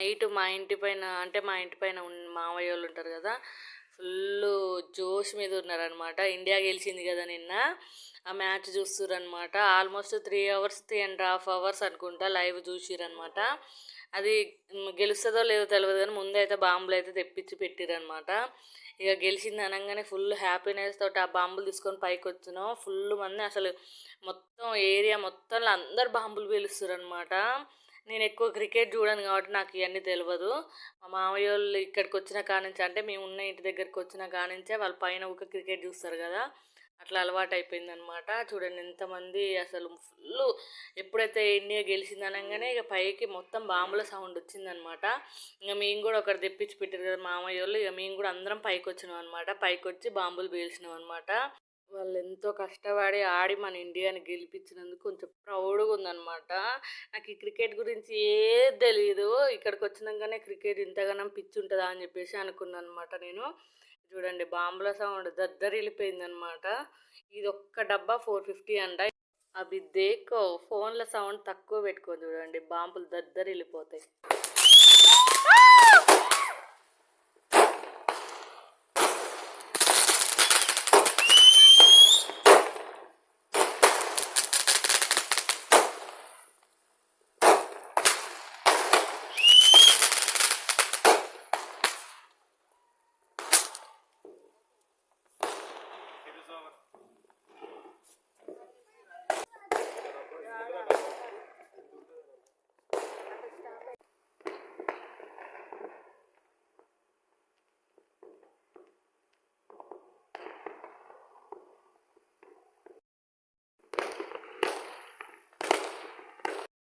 Night మా ఇంటి పైన అంటే మా ఇంటి పైన మామయ్య వాళ్ళు ఉంటారు కదా, ఫుల్ జోష్ మీద ఉన్నారనమాట. ఇండియా గెలిచింది కదా నిన్న, ఆ మ్యాచ్ చూస్తురనమాట. ఆల్మోస్ట్ 3 అవర్స్ 3.5 అవర్స్ అనుకుంటా లైవ్ చూసిరనమాట. అది గెలుస్తుందో లేదో తెలియదు కానీ ముందే అయితే బాంబులు అయితే తెప్పించి పెట్టిరనమాట. ఇక గెలిచింది అనగానే ఫుల్ హ్యాపీనెస్ తోటి ఆ బాంబులు తీసుకొని పైకి వచ్చినాం. ఫుల్ మంది అసలు మొత్తం ఏరియా మొత్తంలో అందరు బాంబులు పేలుస్తురనమాట. నేను ఎక్కువ క్రికెట్ చూడను కాబట్టి నాకు ఇవన్నీ తెలియదు. మా మామయ్య వాళ్ళు ఇక్కడికి వచ్చిన కానించి, అంటే మేము ఉన్న ఇంటి దగ్గరికి వచ్చిన కానించే వాళ్ళు పైన ఒక క్రికెట్ చూస్తారు కదా, అట్లా అలవాటు అయిపోయింది అనమాట. చూడండి ఎంతమంది అసలు ఫుల్. ఎప్పుడైతే ఇండియా గెలిచింది అనగానే ఇక పైకి మొత్తం బాంబుల సౌండ్ వచ్చిందనమాట. ఇక మేము కూడా ఒకటి తెప్పించి పెట్టారు కదా మామయ్య వాళ్ళు, ఇక మేము కూడా అందరం పైకి వచ్చినాం అనమాట. పైకి వచ్చి బాంబులు పేల్చినాం అనమాట. వాళ్ళు ఎంతో కష్టపడి ఆడి మన ఇండియాని గెలిపించినందుకు కొంచెం ప్రౌడ్గా ఉందన్నమాట. నాకు ఈ క్రికెట్ గురించి ఏది తెలియదు, ఇక్కడికి వచ్చినాకనే క్రికెట్ ఇంతగానం పిచ్చి ఉంటుందా అని చెప్పేసి అనుకున్నాను అనమాట నేను. చూడండి బాంబుల సౌండ్ దద్దరిల్లిపోయిందనమాట. ఇది ఒక్క డబ్బా 450 అంట. అవి దేకో ఫోన్ల సౌండ్ తక్కువ పెట్టుకో, చూడండి బాంబులు దద్దరిల్లిపోతాయి.